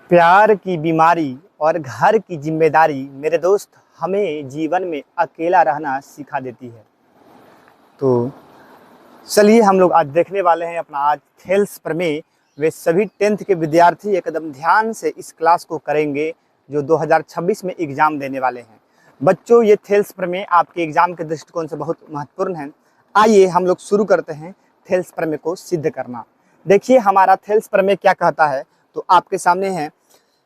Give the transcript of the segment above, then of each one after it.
प्यार की बीमारी और घर की जिम्मेदारी मेरे दोस्त हमें जीवन में अकेला रहना सिखा देती है। तो चलिए हम लोग आज देखने वाले हैं अपना आज थेल्स प्रमेय। वे सभी 10th के विद्यार्थी एकदम ध्यान से इस क्लास को करेंगे जो 2026 में एग्ज़ाम देने वाले हैं। बच्चों, ये थेल्स प्रमेय आपके एग्ज़ाम के दृष्टिकोण से बहुत महत्वपूर्ण है। आइए हम लोग शुरू करते हैं थेल्स प्रमेय को सिद्ध करना। देखिए हमारा थेल्स प्रमेय क्या कहता है, तो आपके सामने है।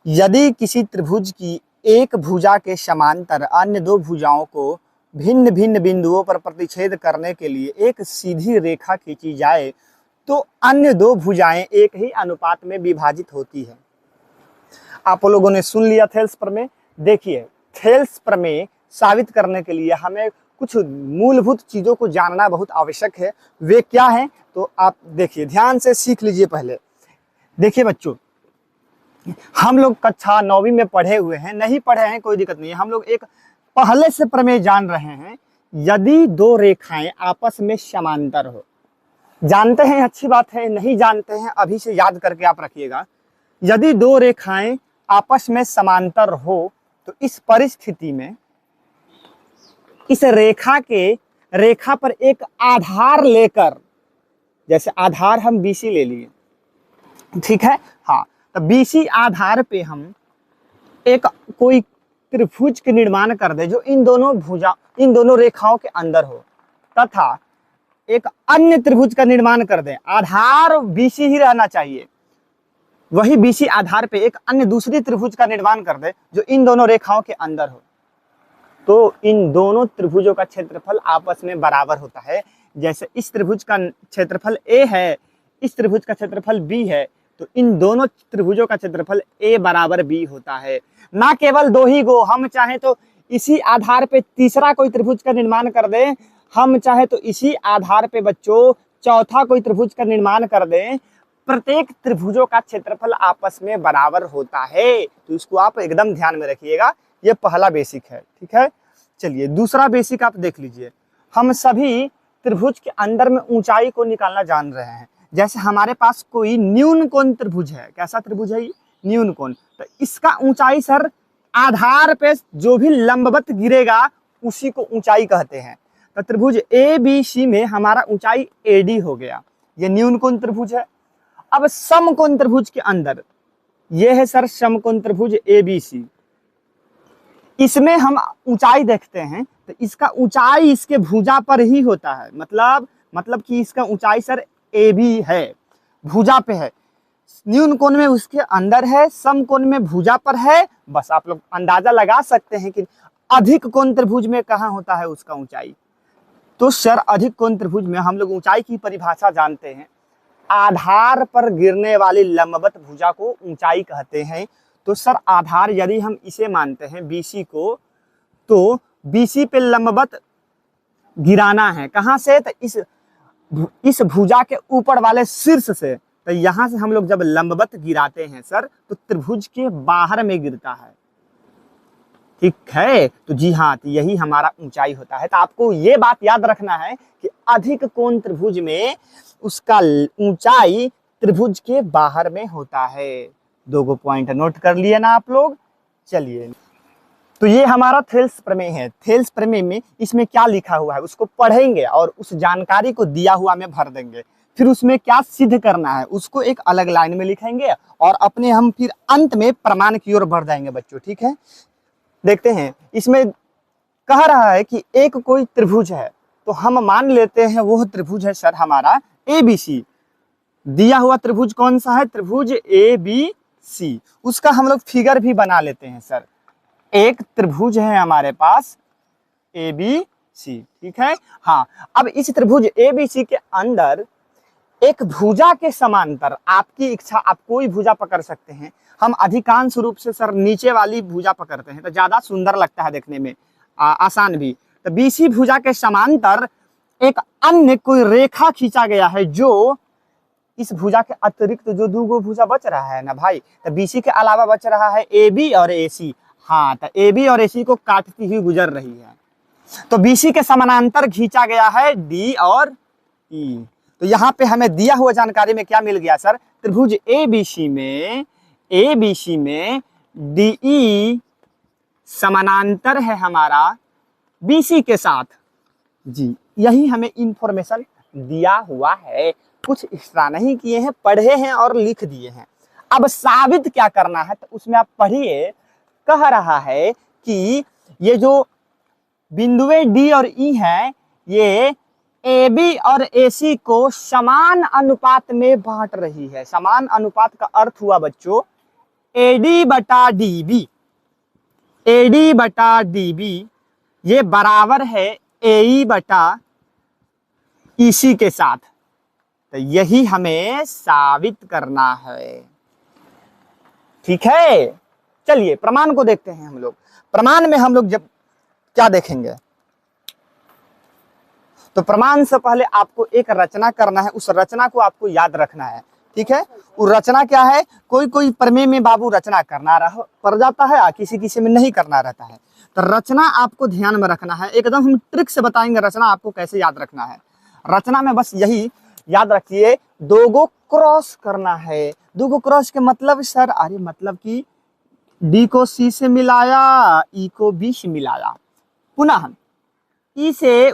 यदि किसी त्रिभुज की एक भुजा के समांतर अन्य दो भुजाओं को भिन्न भिन्न बिंदुओं पर प्रतिच्छेद करने के लिए एक सीधी रेखा खींची जाए तो अन्य दो भुजाएं एक ही अनुपात में विभाजित होती है। आप लोगों ने सुन लिया थेल्स प्रमेय। देखिए थेल्स प्रमेय साबित करने के लिए हमें कुछ मूलभूत चीजों को जानना बहुत आवश्यक है। वे क्या हैं, तो आप देखिए ध्यान से सीख लीजिए। पहले देखिए बच्चों, हम लोग कक्षा 9वीं में पढ़े हुए हैं, नहीं पढ़े हैं कोई दिक्कत नहीं है। हम लोग एक पहले से प्रमेय जान रहे हैं। यदि दो रेखाएं आपस में समांतर हो, जानते हैं अच्छी बात है, नहीं जानते हैं अभी से याद करके आप रखिएगा। यदि दो रेखाएं आपस में समांतर हो तो इस परिस्थिति में इस रेखा पर एक आधार लेकर, जैसे आधार हम BC ले लिए, ठीक है। हाँ, तो BC आधार पे हम एक कोई त्रिभुज के निर्माण कर दे जो इन दोनों रेखाओं के अंदर हो, तथा एक अन्य त्रिभुज का निर्माण कर दे। आधार BC ही रहना चाहिए। वही BC आधार पे एक अन्य दूसरी त्रिभुज का निर्माण कर दे जो इन दोनों रेखाओं के अंदर हो, तो इन दोनों त्रिभुजों का क्षेत्रफल आपस में बराबर होता है। जैसे इस त्रिभुज का क्षेत्रफल A है, इस त्रिभुज का क्षेत्रफल B है, तो इन दोनों त्रिभुजों का क्षेत्रफल A बराबर B होता है। ना केवल दो ही गो, हम चाहे तो इसी आधार पे तीसरा कोई त्रिभुज का निर्माण कर दें, हम चाहे तो इसी आधार पे बच्चों चौथा कोई त्रिभुज का निर्माण कर दें। प्रत्येक त्रिभुजों का क्षेत्रफल आपस में बराबर होता है। तो इसको आप एकदम ध्यान में रखिएगा। ये पहला बेसिक है, ठीक है। चलिए दूसरा बेसिक आप देख लीजिए। हम सभी त्रिभुज के अंदर में ऊंचाई को निकालना जान रहे हैं। जैसे हमारे पास कोई न्यून कोण त्रिभुज है। कैसा त्रिभुज है ये? न्यून कोण। तो इसका ऊंचाई सर आधार पे जो भी लंबवत गिरेगा उसी को ऊंचाई कहते हैं। तो त्रिभुज ABC में हमारा ऊंचाई AD हो गया। ये न्यून कोण त्रिभुज है। अब समकोण त्रिभुज के अंदर ये है सर समकोण त्रिभुज ABC। इसमें हम ऊंचाई देखते हैं तो इसका ऊंचाई इसके भुजा पर ही होता है। मतलब कि इसका ऊंचाई सर AB है, भुजा पे है। न्यून कोण में उसके अंदर है, सम कोण में भुजा पर है। बस आप लोग अंदाजा लगा सकते हैं कि अधिक कोण त्रिभुज में कहाँ होता है उसका ऊंचाई। तो सर अधिक कोण त्रिभुज में हम लोग ऊंचाई की परिभाषा जानते हैं। आधार पर गिरने वाली लंबवत भुजा को ऊंचाई कहते हैं। तो सर आधार यदि हम इसे मानते हैं BC को, तो BC पे लंबवत गिराना है। कहाँ से? तो इस भुजा के ऊपर वाले शीर्ष से। तो यहां से हम लोग जब लंबवत गिराते हैं सर तो त्रिभुज के बाहर में गिरता है, ठीक है। तो जी हाँ, तो यही हमारा ऊंचाई होता है। तो आपको ये बात याद रखना है कि अधिक कोण त्रिभुज में उसका ऊंचाई त्रिभुज के बाहर में होता है। दो पॉइंट नोट कर लिए ना आप लोग। चलिए, तो ये हमारा थेल्स प्रमेय है। थेल्स प्रमेय में इसमें क्या लिखा हुआ है उसको पढ़ेंगे और उस जानकारी को दिया हुआ में भर देंगे। फिर उसमें क्या सिद्ध करना है उसको एक अलग लाइन में लिखेंगे और अपने हम फिर अंत में प्रमाण की ओर बढ़ जाएंगे बच्चों, ठीक है। देखते हैं, इसमें कह रहा है कि एक कोई त्रिभुज है, तो हम मान लेते हैं वो त्रिभुज है सर हमारा ABC। दिया हुआ त्रिभुज कौन सा है? त्रिभुज ABC। उसका हम लोग फिगर भी बना लेते हैं सर। एक त्रिभुज है हमारे पास ABC, ठीक है। हाँ, अब इस त्रिभुज ABC के अंदर एक भुजा के समांतर, आपकी इच्छा, आप कोई भुजा पकड़ सकते हैं। हम अधिकांश रूप से सर नीचे वाली भुजा पकड़ते हैं तो ज्यादा सुंदर लगता है देखने में, आसान भी। तो BC भुजा के समांतर एक अन्य कोई रेखा खींचा गया है जो इस भुजा के अतिरिक्त जो दो भुजा बच रहा है ना भाई, तो BC के अलावा बच रहा है AB और AC। हाँ, तो AB और AC को काटती हुई गुजर रही है। तो BC के समानांतर खींचा गया है D और E। तो यहाँ पे हमें दिया हुआ जानकारी में क्या मिल गया सर? त्रिभुज ABC में ए बी सी में DE समानांतर है हमारा BC के साथ। जी, यही हमें इंफॉर्मेशन दिया हुआ है, कुछ एक्स्ट्रा नहीं किए हैं, पढ़े हैं और लिख दिए हैं। अब साबित क्या करना है, तो उसमें आप पढ़िए। कह रहा है कि ये जो बिंदुएं D और E हैं, ये AB और AC को समान अनुपात में बांट रही है। समान अनुपात का अर्थ हुआ बच्चों AD बटा DB। AD बटा DB ये बराबर है AE बटा EC के साथ। तो यही हमें साबित करना है। ठीक है, चलिए प्रमाण को देखते हैं हम लोग। प्रमाण में हम लोग जब क्या देखेंगे, तो प्रमाण से पहले आपको एक रचना करना है, उस रचना को आपको याद रखना है। ठीक है, वो रचना क्या है, कोई कोई प्रमेय में बाबू रचना करना पड़ जाता है, किसी किसी में नहीं करना रहता है। तो रचना आपको ध्यान में रखना है, एकदम हम ट्रिक से बताएंगे रचना आपको कैसे याद रखना है। रचना में बस यही याद रखिए, दो गो क्रॉस करना है। दो गो क्रॉस के मतलब सर, अरे मतलब कि D को C से मिलाया, E को B से मिलाया, पुनः E से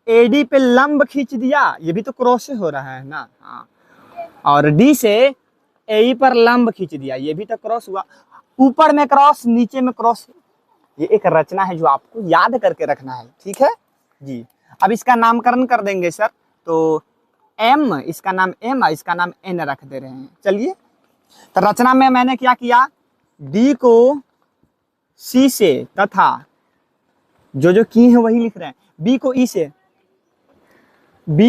AD पे लंब खींच दिया, ये भी तो क्रॉस से हो रहा है ना। हाँ, और D से AE पर लंब खींच दिया, ये भी तो क्रॉस हुआ। ऊपर में क्रॉस, नीचे में क्रॉस। ये एक रचना है जो आपको याद करके रखना है। ठीक है जी। अब इसका नामकरण कर देंगे सर, तो M, इसका नाम M, इसका नाम N रख दे रहे हैं। चलिए, तो रचना में मैंने क्या किया, D को C से तथा जो की है वही लिख रहे हैं, B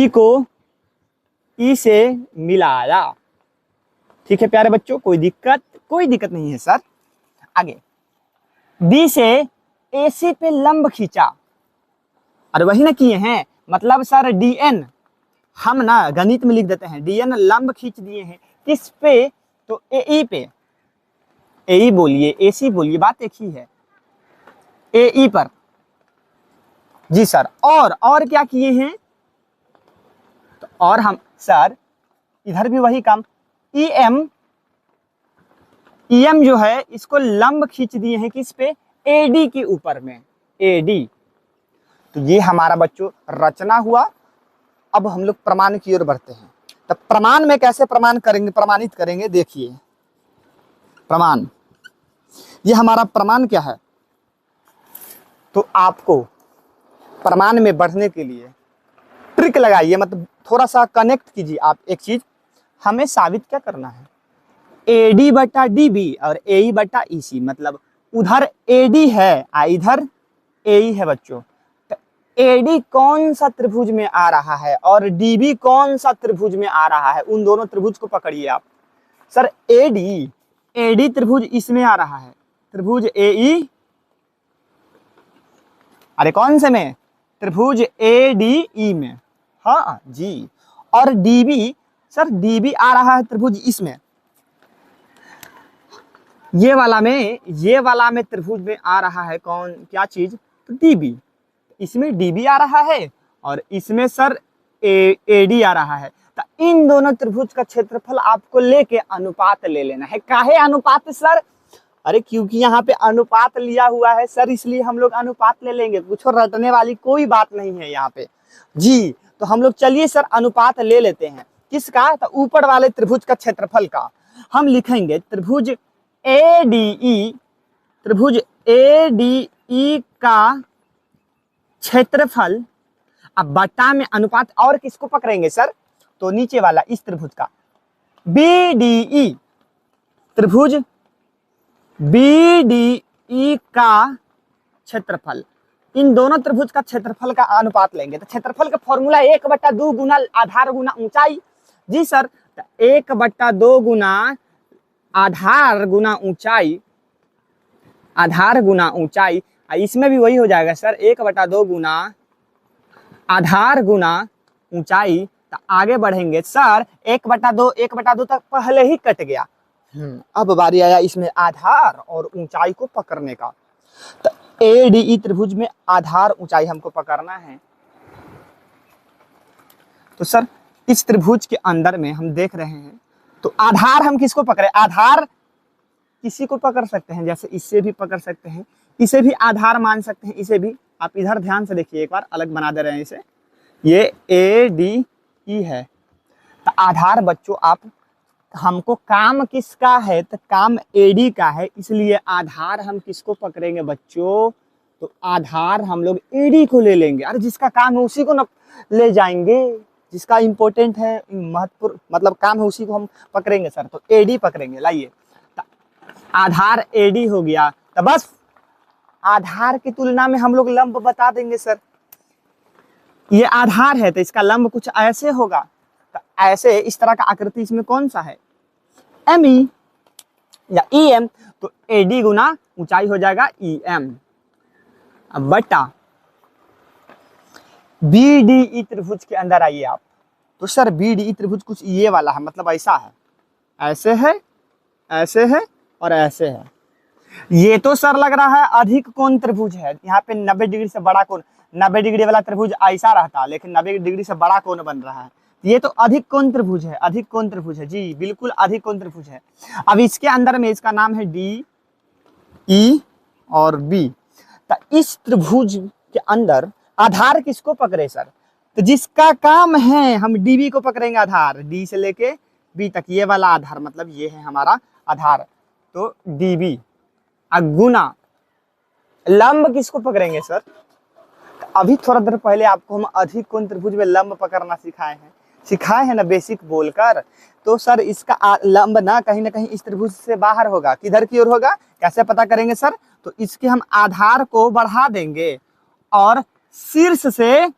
को E से मिलाया। ठीक है प्यारे बच्चों, कोई दिक्कत नहीं है सर। आगे D से AC पे लंब खींचा, और वही ना किए हैं, मतलब सर DN, हम ना गणित में लिख देते हैं DN लंब खींच दिए हैं। किस पे, तो AE पे। AE बोलिए, AC बोलिए, बात एक ही है, AE पर। जी सर, और क्या किए हैं, तो और हम सर इधर भी वही काम, EM जो है इसको लंब खींच दिए हैं, किस पे, AD के ऊपर में, AD। तो ये हमारा बच्चों रचना हुआ। अब हम लोग प्रमाण की ओर बढ़ते हैं। तो प्रमाण में कैसे प्रमाणित करेंगे, देखिए प्रमाण, ये हमारा प्रमाण क्या है। तो आपको प्रमाण में बढ़ने के लिए ट्रिक लगाइए, मतलब थोड़ा सा कनेक्ट कीजिए आप एक चीज। हमें साबित क्या करना है, AD बटा DB और AE बटा EC, मतलब उधर AD है इधर AE है बच्चों। तो AD कौन सा त्रिभुज में आ रहा है और DB कौन सा त्रिभुज में आ रहा है, उन दोनों त्रिभुज को पकड़िए आप। सर AD त्रिभुज इसमें आ रहा है, त्रिभुज AE, अरे कौन से में, त्रिभुज ADE में। हाँ जी, और DB, सर DB आ रहा है त्रिभुज इसमें, ये वाला में त्रिभुज में आ रहा है कौन, क्या चीज, तो DB। इसमें DB आ रहा है और इसमें सर AD आ रहा है। तो इन दोनों त्रिभुज का क्षेत्रफल आपको लेके अनुपात ले लेना है। काहे अनुपात सर, अरे क्योंकि यहाँ पे अनुपात लिया हुआ है सर, इसलिए हम लोग अनुपात ले लेंगे, कुछ रटने वाली कोई बात नहीं है यहाँ पे जी। तो हम लोग चलिए सर अनुपात ले लेते हैं, किसका, तो ऊपर वाले त्रिभुज का क्षेत्रफल का। हम लिखेंगे त्रिभुज ADE का क्षेत्रफल, अब बटा में अनुपात, और किसको पकड़ेंगे सर, तो नीचे वाला इस त्रिभुज का BDE, त्रिभुज BDE का क्षेत्रफल, इन दोनों त्रिभुज का क्षेत्रफल का अनुपात लेंगे। तो क्षेत्रफल का फॉर्मूला 1/2 गुना आधार गुना ऊंचाई। जी सर, 1/2 गुना आधार गुना ऊंचाई, इसमें भी वही हो जाएगा सर, 1/2 गुना आधार गुना ऊंचाई। तो आगे बढ़ेंगे सर, 1/2 तक पहले ही कट गया। अब बारी आया इसमें आधार और ऊंचाई को पकड़ने का। तो ADE त्रिभुज में आधार ऊंचाई हमको पकड़ना है। तो सर इस त्रिभुज के अंदर में हम देख रहे हैं, तो आधार हम किसको पकड़े, आधार किसी को पकड़ सकते हैं, जैसे इससे भी पकड़ सकते हैं, इसे भी आधार मान सकते हैं, इसे भी। आप इधर ध्यान से देखिए, एक बार अलग बना दे रहे हैं इसे, ये ADE है। तो आधार बच्चों, आप हमको काम किसका है, तो काम AD का है, इसलिए आधार हम किसको पकड़ेंगे बच्चों, तो आधार हम लोग AD को ले लेंगे। अरे जिसका काम है उसी को न ले जाएंगे, जिसका इंपॉर्टेंट है, महत्वपूर्ण मतलब काम है, उसी को हम पकड़ेंगे सर। तो AD पकड़ेंगे, लाइए। आधार AD हो गया, तो बस आधार की तुलना में हम लोग लंब बता देंगे सर। ये आधार है तो इसका लंब कुछ ऐसे होगा, तो ऐसे इस तरह का आकृति इसमें कौन सा है, ME या EM, तो AD गुना ऊंचाई हो जाएगा EM। अब बटा BDE त्रिभुज के अंदर आइए आप। तो सर BDE त्रिभुज कुछ ये वाला है, मतलब ऐसा है, ऐसे है, ऐसे है और ऐसे है। ये तो सर लग रहा है अधिक कोण त्रिभुज है, यहाँ पे 90 डिग्री से बड़ा कोण, 90 डिग्री वाला त्रिभुज ऐसा रहता, लेकिन 90 डिग्री से बड़ा कोण बन रहा है। ये तो अधिक कोण त्रिभुज है, अधिक कोण त्रिभुज है जी, बिल्कुल अधिक कोण त्रिभुज है। अब इसके अंदर में इसका नाम है DE और B। तो इस त्रिभुज के अंदर आधार किसको पकड़े सर, तो जिसका काम है हम DB को पकड़ेंगे, आधार D से लेके B तक, ये वाला आधार, मतलब ये है हमारा आधार, तो DB। गुना लंब किसको पकड़ेंगे सर, अभी थोड़ा देर पहले आपको हम अधिक कोण त्रिभुज में लंब पकड़ना सिखाए हैं ना, बेसिक बोलकर। तो सर इसका लंब ना कहीं इस त्रिभुज से बाहर होगा, किधर की ओर होगा, कैसे पता करेंगे सर, तो इसके हम आधार को बढ़ा देंगे और शीर्ष से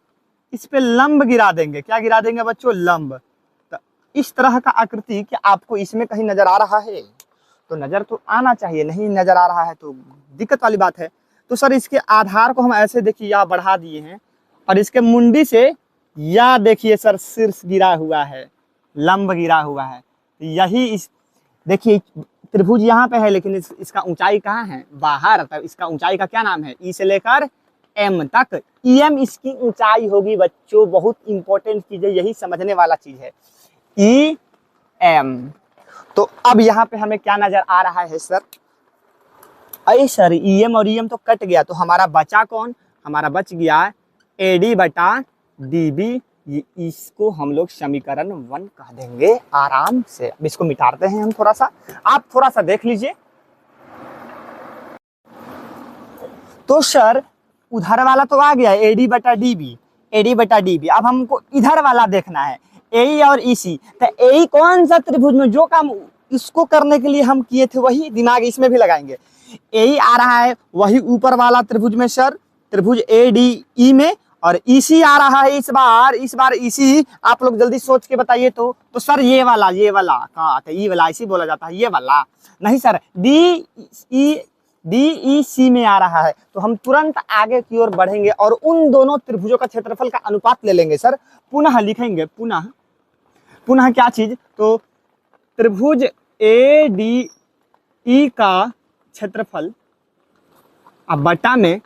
इस पे लंब गिरा देंगे। क्या गिरा देंगे बच्चों, लंब। तो इस तरह का आकृति क्या आपको इसमें कहीं नजर आ रहा है, तो नजर तो आना चाहिए, नहीं नजर आ रहा है तो दिक्कत वाली बात है। तो सर इसके आधार को हम ऐसे देखिए या बढ़ा दिए हैं, और इसके मुंडी से या देखिए सर शीर्ष गिरा हुआ है, लंब गिरा हुआ है। यही इस देखिए त्रिभुज यहाँ पे है, लेकिन इसका ऊंचाई कहाँ है, बाहर। तब इसका ऊंचाई का क्या नाम है, E से लेकर M तक, EM इसकी ऊंचाई होगी बच्चों। बहुत इंपॉर्टेंट चीज है, यही समझने वाला चीज है, EM। तो अब यहाँ पे हमें क्या नजर आ रहा है सर, अरे सर EM और EM तो कट गया, तो हमारा बचा कौन, हमारा बच गया AD बटा DB। ये इसको हम लोग समीकरण 1 कह देंगे आराम से। अब इसको मिटाते हैं हम थोड़ा सा, आप थोड़ा सा देख लीजिए। तो सर उधर वाला तो आ गया AD बटा DB, AD बटा DB। अब हमको इधर वाला देखना है, AE और EC। तो AE कौन सा त्रिभुज में जो काम इसको करने के लिए हम किए थे वही दिमाग इसमें भी लगाएंगे। AE आ रहा है वही ऊपर वाला त्रिभुज में सर, त्रिभुज ADE में, और EC आ रहा है इस बार EC आप लोग जल्दी सोच के बताइए। तो सर ये वाला कहाँ, तो E वाला IC बोला जाता है, ये वाला नहीं सर, DEC में आ रहा है। तो हम तुरंत आगे की ओर बढ़ेंगे और उन दोनों त्रिभुजों का क्षेत्रफल का अनुपात ले लेंगे सर। पुनः लिखेंगे, पुनः क्या चीज, तो त्रिभुज ADE का क्षेत्रफल अब बटा में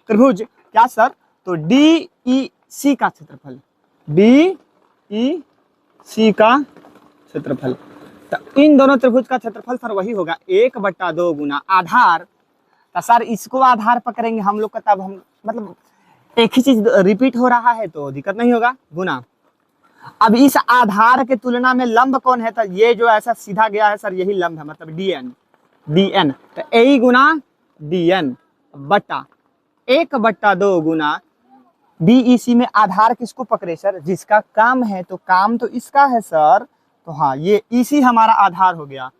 त्रिभुज क्या सर, तो DEC का क्षेत्रफल, DEC का क्षेत्रफल। तो इन दोनों त्रिभुज का क्षेत्रफल सर वही होगा 1/2 गुना आधार। तो सर इसको आधार पकड़ेंगे हम लोग का, तब हम मतलब एक ही चीज रिपीट हो रहा है तो दिक्कत नहीं होगा, गुना। अब इस आधार के तुलना में लंब कौन है, तो ये जो ऐसा सीधा गया है सर यही लंब है, मतलब DN। तो AE गुना DN बटा 1/2 गुना DEC में आधार किसको पकड़े सर, जिसका काम है, तो काम तो इसका है सर। तो हाँ ये EC हमारा आधार हो गया,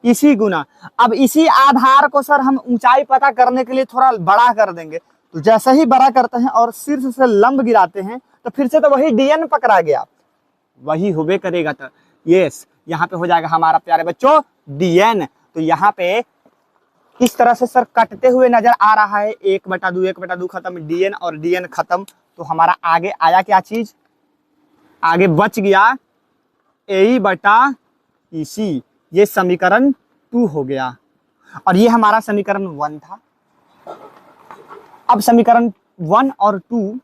इसी गुना। अब इसी आधार को सर हम ऊंचाई पता करने के लिए थोड़ा बड़ा कर देंगे। तो जैसे ही बड़ा करते हैं और शीर्ष से लंब गिराते हैं तो फिर से तो वही DN पकड़ा गया, वही होबे करेगा। तो यस यहाँ पे हो जाएगा हमारा प्यारे बच्चों DN। तो यहाँ पे इस तरह से सर कटते हुए नजर आ रहा है, 1/2 खत्म, DN और DN खत्म। तो हमारा आगे आया क्या चीज, आगे बच गया AE बटा EC। ये समीकरण 2 हो गया और ये हमारा समीकरण 1 था। अब समीकरण 1 और 2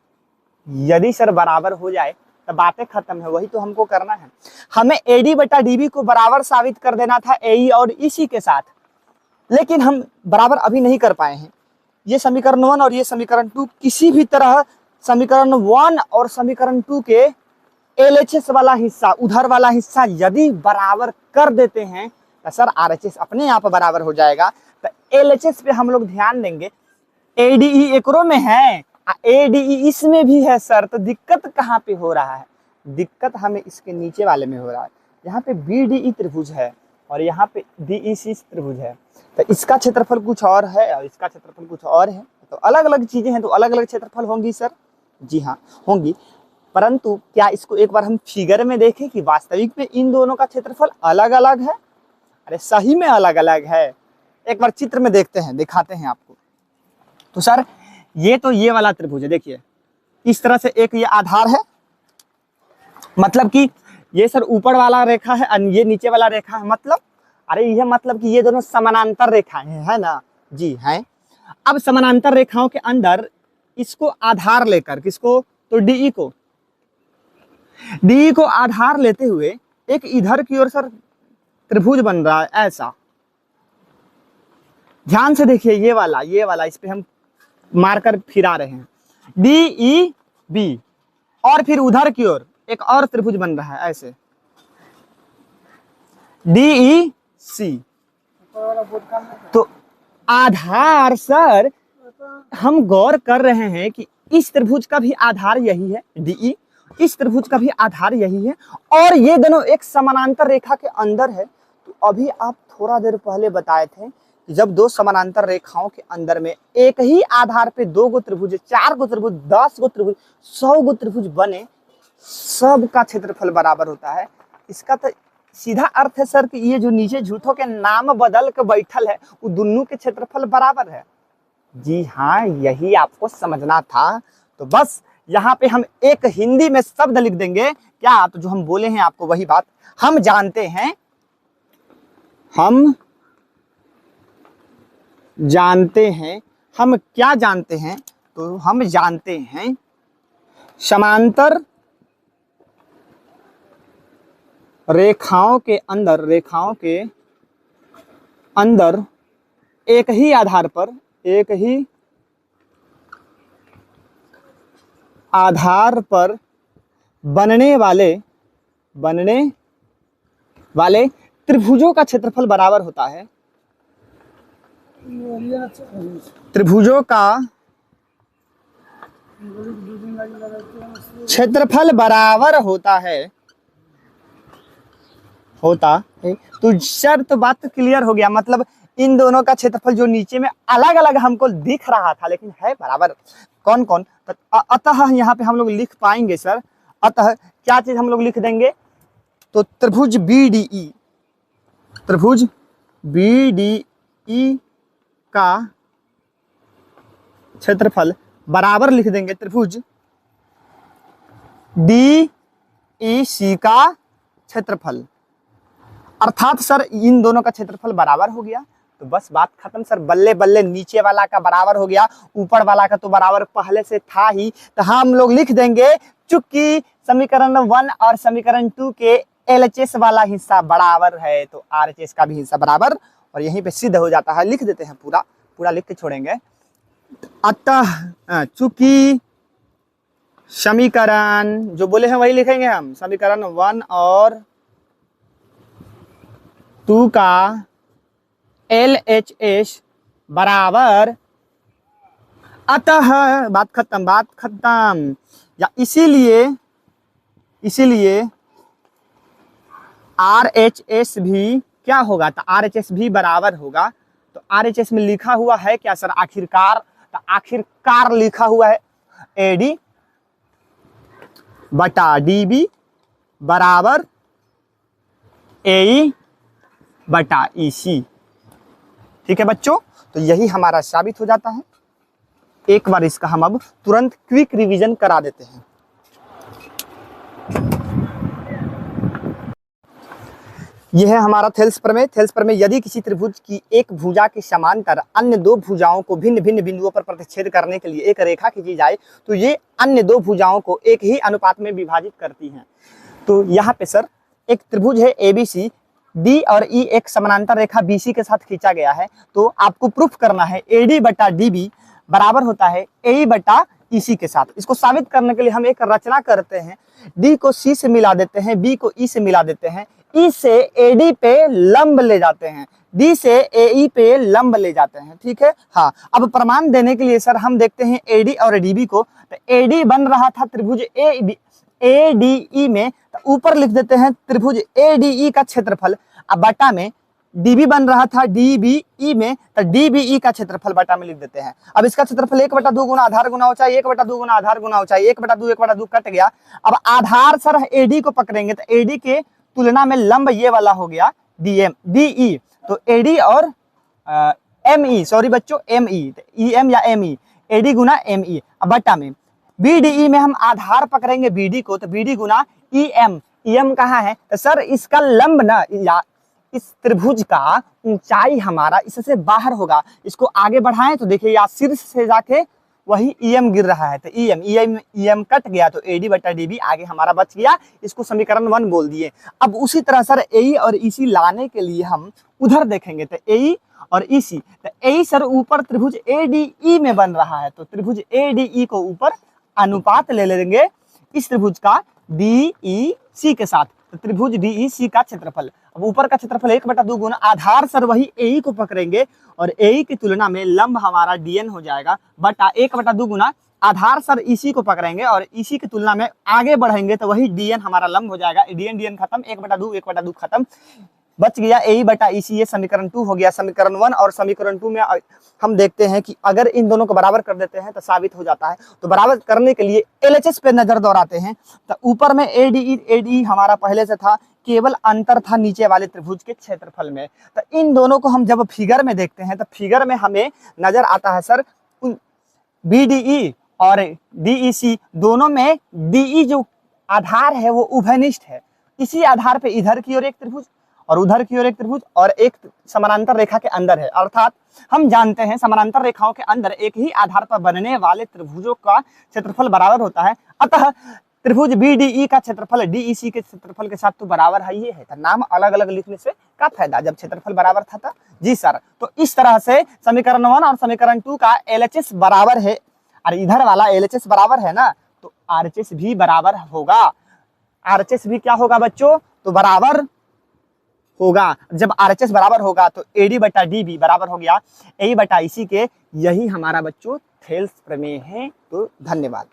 यदि सर बराबर हो जाए तो बातें खत्म है, वही तो हमको करना है। हमें AD बटा DB को बराबर साबित कर देना था AE और EC के साथ। लेकिन हम बराबर अभी नहीं कर पाए हैं। ये समीकरण 1 और ये समीकरण 2 किसी भी तरह समीकरण 1 और समीकरण 2 के LHS वाला हिस्सा, उधर वाला हिस्सा यदि बराबर कर देते हैं तो सर RHS अपने आप बराबर हो जाएगा। तो LHS पे हम लोग ध्यान देंगे। ADE एकरो में है, ADE इसमें भी है सर, तो दिक्कत कहाँ पे हो रहा है? दिक्कत हमें इसके नीचे वाले में हो रहा है। यहाँ पे BDE त्रिभुज है और यहाँ पे DEC त्रिभुज है, तो इसका क्षेत्रफल कुछ और है और इसका क्षेत्रफल कुछ और है, तो अलग अलग चीजें हैं, तो अलग अलग क्षेत्रफल होंगी सर। जी हाँ होंगी, परंतु क्या इसको एक बार हम फिगर में देखें कि वास्तविक में इन दोनों का क्षेत्रफल अलग अलग है? अरे सही में अलग अलग है। एक बार चित्र में देखते हैं, दिखाते हैं आपको। तो सर ये तो ये वाला त्रिभुज है, देखिए इस तरह से एक ये आधार है, मतलब कि ये सर ऊपर वाला रेखा है और ये नीचे वाला रेखा है, मतलब अरे यह मतलब कि ये दोनों समानांतर रेखाएं हैं, है ना? जी हैं। अब समानांतर रेखाओं के अंदर इसको आधार लेकर, किसको? तो DE को आधार लेते हुए एक इधर की ओर सर त्रिभुज बन रहा है ऐसा। ध्यान से देखिए, ये वाला इस पे हम मार्कर फिरा रहे हैं, DEB, और फिर उधर की ओर एक और त्रिभुज बन रहा है ऐसे, DEC। तो आधार सर हम गौर कर रहे हैं कि इस त्रिभुज का भी आधार यही है DE, इस त्रिभुज का भी आधार यही है, और ये दोनों एक समानांतर रेखा के अंदर है। तो अभी आप थोड़ा देर पहले बताए थे कि जब दो समानांतर रेखाओं के अंदर में एक ही आधार पे 2 गो त्रिभुज, 4 गो त्रिभुज, 10 गो त्रिभुज, 100 गो त्रिभुज बने, सब का क्षेत्रफल बराबर होता है। इसका तो सीधा अर्थ है सर कि ये जो नीचे झूठों के नाम बदल के बैठल है वो दोनों के क्षेत्रफल बराबर है। जी हाँ, यही आपको समझना था। तो बस यहाँ पे हम एक हिंदी में शब्द लिख देंगे, क्या? तो जो हम बोले हैं आपको वही बात। हम जानते हैं, हम क्या जानते हैं? तो हम जानते हैं समांतर रेखाओं के अंदर एक ही आधार पर बनने वाले त्रिभुजों का क्षेत्रफल बराबर होता है। त्रिभुजों का क्षेत्रफल बराबर होता है। तो सर तो बात तो क्लियर हो गया, मतलब इन दोनों का क्षेत्रफल जो नीचे में अलग अलग हमको दिख रहा था लेकिन है बराबर। कौन कौन? अतः यहाँ पे हम लोग लिख पाएंगे सर, अतः क्या चीज हम लोग लिख देंगे? तो त्रिभुज BDE का क्षेत्रफल बराबर लिख देंगे त्रिभुज DEC का क्षेत्रफल, अर्थात सर इन दोनों का क्षेत्रफल बराबर हो गया। तो बस बात खत्म सर, बल्ले बल्ले नीचे वाला का बराबर हो गया, ऊपर वाला का तो बराबर पहले से था ही। तो हम लोग लिख देंगे चूंकि समीकरण 1 और समीकरण 2 के LHS वाला हिस्सा बराबर है तो RHS का भी हिस्सा बराबर, और यहीं पे सिद्ध हो जाता है। लिख देते हैं, पूरा लिख के छोड़ेंगे। अतः चूंकि समीकरण जो बोले हैं वही लिखेंगे हम, समीकरण 1 और 2 का LHS बराबर, अतः बात खत्म। या इसीलिए RHS भी क्या होगा? तो RHS भी बराबर होगा। तो RHS में लिखा हुआ है क्या सर? आखिरकार, तो आखिरकार लिखा हुआ है AD बटा DB बराबर AE बटा EC। ठीक है बच्चों, तो यही हमारा साबित हो जाता है। एक बार इसका हम अब तुरंत क्विक रिवीजन करा देते हैं। यह है हमारा थेल्स प्रमेय। थेल्स प्रमेय, यदि किसी त्रिभुज की एक भुजा के समांतर अन्य दो भुजाओं को भिन्न भिन्न बिंदुओं पर प्रतिच्छेद करने के लिए एक रेखा खींची जाए तो ये अन्य दो भुजाओं को एक ही अनुपात में विभाजित करती हैं। तो यहाँ पे सर एक त्रिभुज है ABC, डी और ई एक समानांतर रेखा बीसी के साथ खींचा गया है, तो आपको प्रूफ करना है एडी बटा डीबी बराबर होता है ए बटा ईसी के साथ। इसको साबित करने के लिए हम एक रचना करते हैं, डी को सी से मिला देते हैं, बी को ई से मिला देते हैं, ई से एडी पे लंब ले जाते हैं, डी से एई पे लंब ले जाते हैं। ठीक है, हाँ। अब प्रमाण देने के लिए सर हम देखते हैं एडी और डीबी को। तो एडी बन रहा था त्रिभुज एडीई में, तो ऊपर लिख देते हैं त्रिभुज एडीई का क्षेत्रफल। अब बटा में डीबी बन रहा था डीबीई में, तो डीबीई का क्षेत्रफल बटा में लिख देते हैं। अब इसका क्षेत्रफल 1/2 गुना आधार गुना ऊंचाई, 1/2 गुना आधार गुना ऊंचाई, 1/2 कट गया। अब आधार सर एडी को पकड़ेंगे, तो एडी के तुलना में लंब ये वाला हो गया डीई। तो एडी और एमई, सॉरी बच्चों एमई, ईएम या एमई, एडी गुना एमई। अब बटा में बीडीई में हम आधार पकड़ेंगे बीडी को, तो बीडी गुना ईएम। ईएम कहाँ है? तो सर इसका लंब ना, या इस त्रिभुज का ऊंचाई हमारा इससे बाहर होगा। इसको आगे बढ़ाएं तो देखिए या शीर्ष से जाके वही ईएम गिर रहा है, तो ईएम कट गया, तो एडी बटा डीबी आगे हमारा बच गया। इसको समीकरण 1 बोल दिए। अब उसी तरह सर एई और ईसी लाने के लिए हम उधर देखेंगे, तो एई और ईसी, तो एई सर ऊपर त्रिभुज एडीई में बन रहा है, तो त्रिभुज एडीई को ऊपर अनुपात ले लेंगे इस त्रिभुज का डीईसी के साथ, तो त्रिभुज डीईसी का क्षेत्रफल। अब ऊपर का क्षेत्रफल 1/2 गुना आधार सर वही एई को पकड़ेंगे, और एई की तुलना में लंब हमारा डीएन हो जाएगा, बटा 1/2 गुना आधार सर ईसी को पकड़ेंगे, और ईसी की तुलना में आगे बढ़ेंगे तो वही डीएन हमारा लंब हो जाएगा। डीएन खत्म, 1/2 खत्म, बच गया एई बटा ईसी। ये समीकरण 2 हो गया। समीकरण 1 और समीकरण 2 में हम देखते हैं कि अगर इन दोनों को बराबर कर देते हैं तो साबित हो जाता है। तो बराबर करने के लिए एलएचएस पे नजर दौड़ाते हैं। तो ऊपर में एडी हमारा पहले से था, केवल अंतर था नीचे वाले त्रिभुज के क्षेत्रफल में। तो इन दोनों को हम जब फिगर में देखते हैं तो फिगर में हमें नजर आता है सर बीडीई और डीईसी दोनों में डीई जो आधार है वो उभयनिष्ठ है। इसी आधार पे इधर की ओर एक त्रिभुज और उधर की ओर एक त्रिभुज और एक समानांतर रेखा के अंदर है। अर्थात हम जानते हैं समानांतर रेखाओं के अंदर एक ही आधार पर बनने वाले त्रिभुजों का क्षेत्रफल बराबर होता है। अतः त्रिभुज बीडीई का क्षेत्रफल डीईसी के क्षेत्रफल के साथ तो बराबर है। ये है तो नाम अलग अलग लिखने से क्या फायदा जब क्षेत्रफल बराबर था। जी सर, तो इस तरह से समीकरण 1 और समीकरण 2 का एलएचएस बराबर है, और इधर वाला एलएचएस बराबर है ना, तो आरएचएस भी बराबर होगा। आरएचएस भी क्या होगा बच्चों? तो बराबर होगा। जब आरएचएस बराबर होगा तो एडी बटा डीबी बराबर हो गया ए बटा ईसी के। यही हमारा बच्चों थेल्स प्रमेय है। तो धन्यवाद।